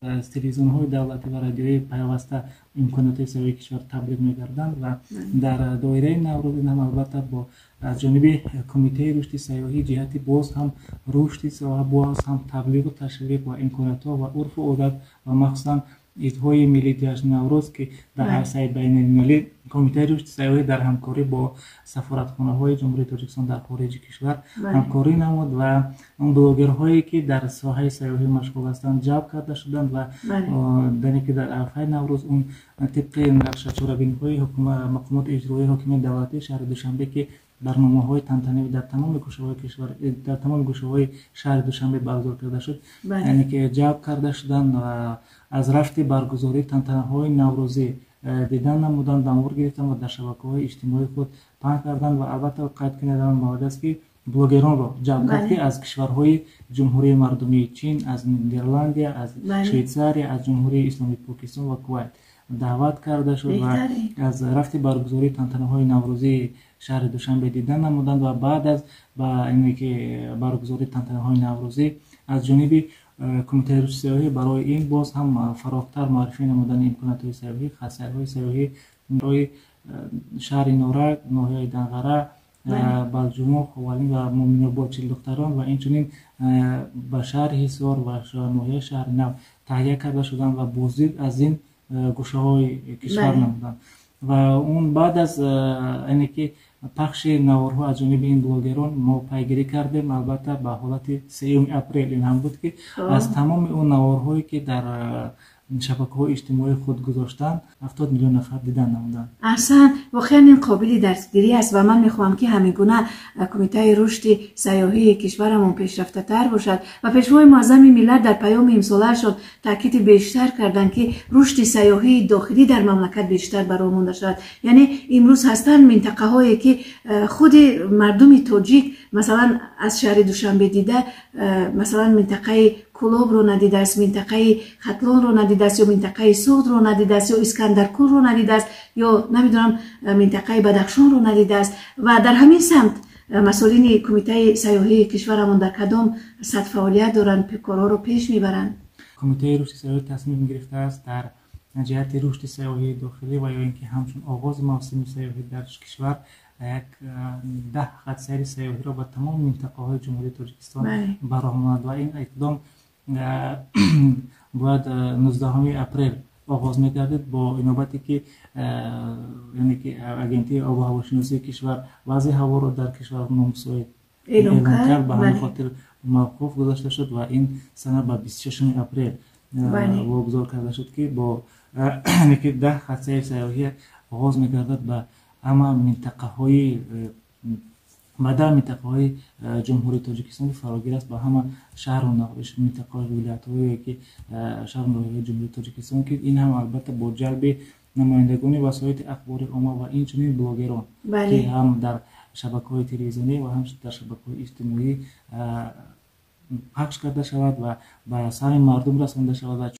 از تلویزیون‌های دولتی و رادیویی پیوسته امکانات سیاحی کشور تبلیغ می‌گردند و در دایره نوروز هم البته با از جانب کمیته رشد سیاحی جهت باز هم رشد سیاحت باز هم تبلیغ و تشویق و امکانات‌ها و عرف و عادت و مخصوصا عیدهای ملی جشن نوروز که در عرصه بین‌المللی کمیته رشد سیاحی در همکاری با سفارتخانه‌های جمهوری تاجیکستان در خارج کشور همکاری نمود و اون بلاگرهایی که در ساحه سیاحی مشغول هستند جلب کرده شدند و در اینکه در عرفه نوروز اون طبق نقشه چاره‌بینی‌های مقامات اجرایی حاکمیت دولتی شهر دوشنبه که برنامه‌های تنتنه‌ای در تمام گوشه‌های کشور در تمام گوشه‌های شهر دوشنبه برگزار کرده شد، یعنی که جلب کرده شدند و از رفت برگزاری تنتنه‌های نوروزی دیدن نمودند، دانلود گرفتند و در شبکه‌های اجتماعی خود پخش کردند و البته قید کننده‌آن مورد است که بلوگران را جلب کرد که از کشورهای جمهوری مردمی چین، از نیدرلندیا، از شویتزاریا، از جمهوری اسلامی پاکستان و کویت دعوت کرده شد و از رفت برگزاری تنتنه‌های نوروزی شهر دوشنبه دیدن نمودند و بعد از اینکه برگزاری تنتنه‌های نوروزی از جانب کمیته رشد سیاحی برای این باز هم فراختر معرفی نمودن امکانات‌های سیاحی، خاصیت‌های سیاحی برای شهر نورک، ناحیه دنغره، بلجمو، خوالین و مومن‌آباد چهلدختران و اینچنین به شهر حصار و ناحیه شهر نو تهیه کرده شدند و بازدید از این گوشه‌های کشور نمودند و اون بعد از اینکه پخش نوارها از جانب این بلوگران ما پیگیری کردیم، البته به حالت 3 اپریل این هم بود که از تمام اون نوارهایی که در شبکه‌های اجتماعی خود گذاشتن 70 میلیون نفر دیدن نمودن. اصلا واقعا این قابل درسگیری است و من میخوام که همین گونه کمیته رشد سیاحی کشورمون پیشرفته تر باشد و پیشوای معظم ملت در پیام امساله شد تاکید بیشتر کردن که رشد سیاحی داخلی در مملکت بیشتر برآورده شد. یعنی امروز هستن منطقه هایی که خود مردم تاجیک مثلا از شهر دوشنبه دیده مثلا منطقه کلوب رو ندیده است، منطقه ختلون رو ندیده است یا منطقه سود رو ندیده است یا اسکندرکور رو ندیده است یا نمیدونم منطقه بدخشان رو ندیده است و در همین سمت مسئولین کمیته سیاحی کشورمون در کدام سطح فعالیت دارن کارها رو پیش میبرن؟ کمیته رشد سیاحی تصمیم گرفته است در جهت رشد سیاحی داخلی و یا اینکه همچون آغاز موسم سیاحی در کشور یک 10 خط سیر سیاحی را به تمام منطقه های جمهوری تاجیکستان برآورد و این اقدام باید 19 اپریل آغاز می‌گردد با اینوبتی که یعنی که اگنتی آب و هواشناسی کشور وضع هوا را در کشور نامساعد اعلام کرد، به همین خاطر موقوف گذاشته شد و این سنه به 26 اپریل واگذار کرده شد که با یعنی که 10 خط سیر سیاحی آغاز می‌گردد به همه منطقه‌های منطقه‌های جمهوری تاجیکستان فراگیر است، با همه شهر و منطقه ولایت‌هایی که شهر و ناحیه جمهوری تاجیکستان که این هم البته با جلب نمایندگان وسایل اخباری عامه و اینچنین بلاگران که هم در شبکه‌های تلویزیونی و هم در شبکه‌های اجتماعی پخش کرده شود و به سر مردم رسانده شود.